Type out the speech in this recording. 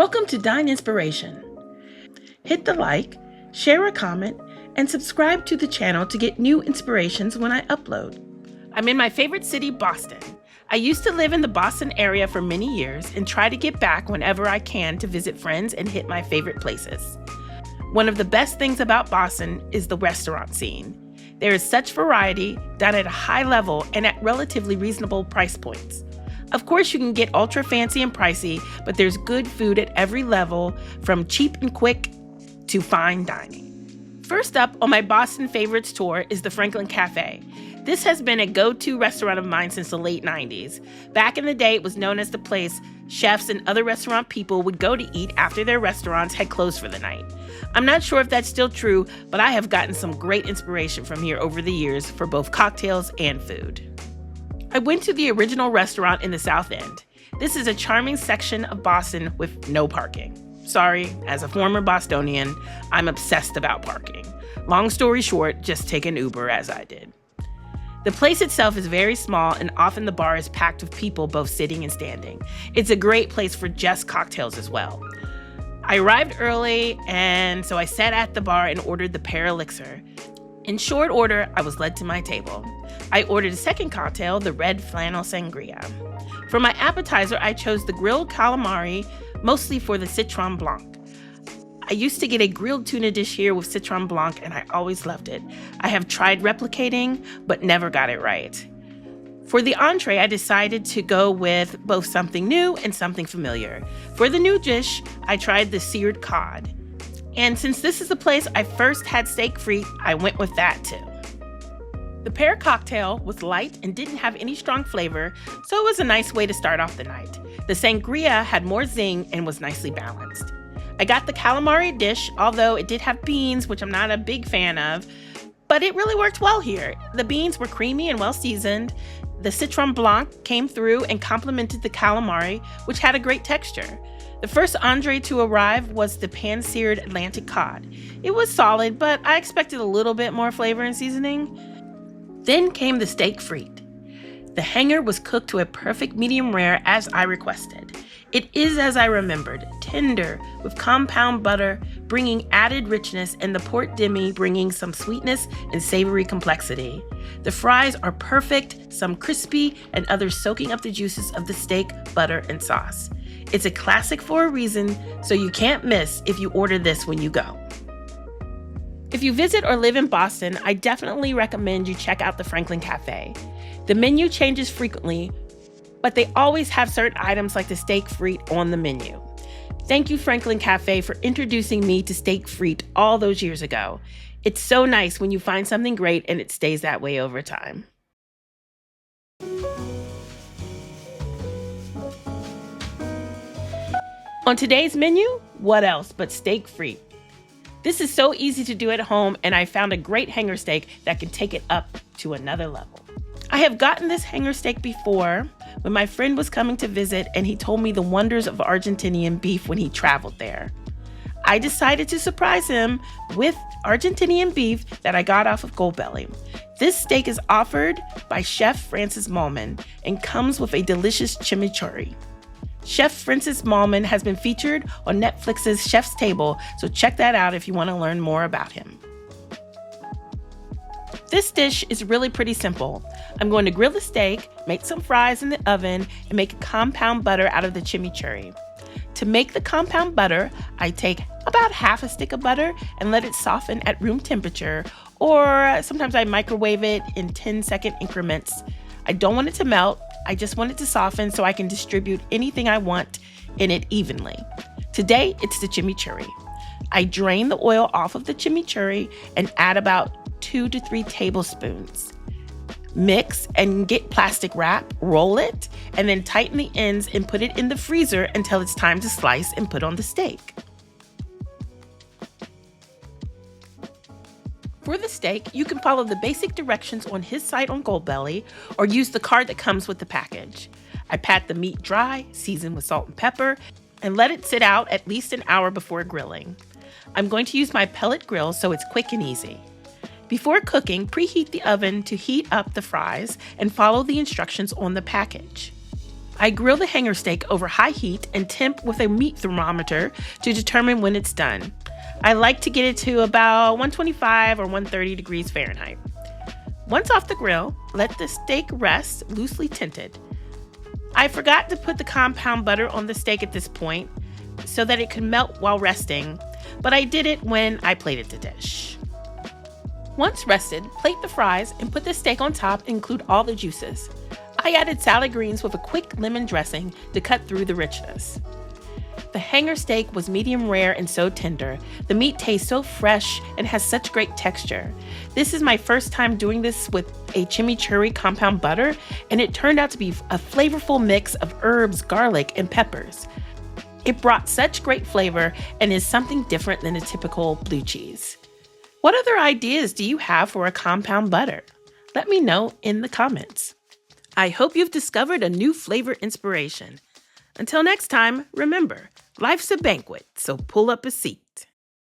Welcome to Dine Inspiration. Hit the like, share a comment, and subscribe to the channel to get new inspirations when I upload. I'm in my favorite city, Boston. I used to live in the Boston area for many years and try to get back whenever I can to visit friends and hit my favorite places. One of the best things about Boston is the restaurant scene. There is such variety, done at a high level and at relatively reasonable price points. Of course, you can get ultra fancy and pricey, but there's good food at every level, from cheap and quick to fine dining. First up on my Boston favorites tour is the Franklin Café. This has been a go-to restaurant of mine since the late 90s. Back in the day, it was known as the place chefs and other restaurant people would go to eat after their restaurants had closed for the night. I'm not sure if that's still true, but I have gotten some great inspiration from here over the years for both cocktails and food. I went to the original restaurant in the South End. This is a charming section of Boston with no parking. Sorry, as a former Bostonian, I'm obsessed about parking. Long story short, just take an Uber as I did. The place itself is very small and often the bar is packed with people both sitting and standing. It's a great place for just cocktails as well. I arrived early and so I sat at the bar and ordered the pear elixir. In short order, I was led to my table. I ordered a second cocktail, the red flannel sangria. For my appetizer, I chose the grilled calamari, mostly for the citron blanc. I used to get a grilled tuna dish here with citron blanc and I always loved it. I have tried replicating, but never got it right. For the entree, I decided to go with both something new and something familiar. For the new dish, I tried the seared cod. And since this is the place I first had steak frite, I went with that too. The pear cocktail was light and didn't have any strong flavor, so it was a nice way to start off the night. The sangria had more zing and was nicely balanced. I got the calamari dish, although it did have beans, which I'm not a big fan of, but it really worked well here. The beans were creamy and well seasoned. The citron blanc came through and complemented the calamari, which had a great texture. The first entree to arrive was the pan-seared Atlantic cod. It was solid, but I expected a little bit more flavor and seasoning. Then came the steak frite. The hanger was cooked to a perfect medium rare as I requested. It is as I remembered, tender with compound butter, bringing added richness, and the port demi bringing some sweetness and savory complexity. The fries are perfect, some crispy, and others soaking up the juices of the steak, butter, and sauce. It's a classic for a reason, so you can't miss if you order this when you go. If you visit or live in Boston, I definitely recommend you check out the Franklin Café. The menu changes frequently, but they always have certain items like the steak frite on the menu. Thank you, Franklin Café, for introducing me to steak frite all those years ago. It's so nice when you find something great and it stays that way over time. On today's menu, what else but steak frite? This is so easy to do at home, and I found a great hanger steak that can take it up to another level. I have gotten this hanger steak before when my friend was coming to visit and he told me the wonders of Argentinian beef when he traveled there. I decided to surprise him with Argentinian beef that I got off of Goldbelly. This steak is offered by Chef Francis Mallmann and comes with a delicious chimichurri. Chef Francis Mallmann has been featured on Netflix's Chef's Table, so check that out if you want to learn more about him. This dish is really pretty simple. I'm going to grill the steak, make some fries in the oven, and make a compound butter out of the chimichurri. To make the compound butter, I take about half a stick of butter and let it soften at room temperature, or sometimes I microwave it in 10-second increments. I don't want it to melt, I just want it to soften so I can distribute anything I want in it evenly. Today, it's the chimichurri. I drain the oil off of the chimichurri and add about 2 to 3 tablespoons. Mix and get plastic wrap, roll it, and then tighten the ends and put it in the freezer until it's time to slice and put on the steak. For the steak, you can follow the basic directions on his site on Goldbelly or use the card that comes with the package. I pat the meat dry, season with salt and pepper, and let it sit out at least an hour before grilling. I'm going to use my pellet grill so it's quick and easy. Before cooking, preheat the oven to heat up the fries and follow the instructions on the package. I grill the hanger steak over high heat and temp with a meat thermometer to determine when it's done. I like to get it to about 125 or 130 degrees Fahrenheit. Once off the grill, let the steak rest loosely tinted. I forgot to put the compound butter on the steak at this point so that it could melt while resting, but I did it when I plated the dish. Once rested, plate the fries and put the steak on top and include all the juices. I added salad greens with a quick lemon dressing to cut through the richness. The hanger steak was medium rare and so tender. The meat tastes so fresh and has such great texture. This is my first time doing this with a chimichurri compound butter, and it turned out to be a flavorful mix of herbs, garlic, and peppers. It brought such great flavor and is something different than a typical blue cheese. What other ideas do you have for a compound butter? Let me know in the comments. I hope you've discovered a new flavor inspiration. Until next time, remember, life's a banquet, so pull up a seat.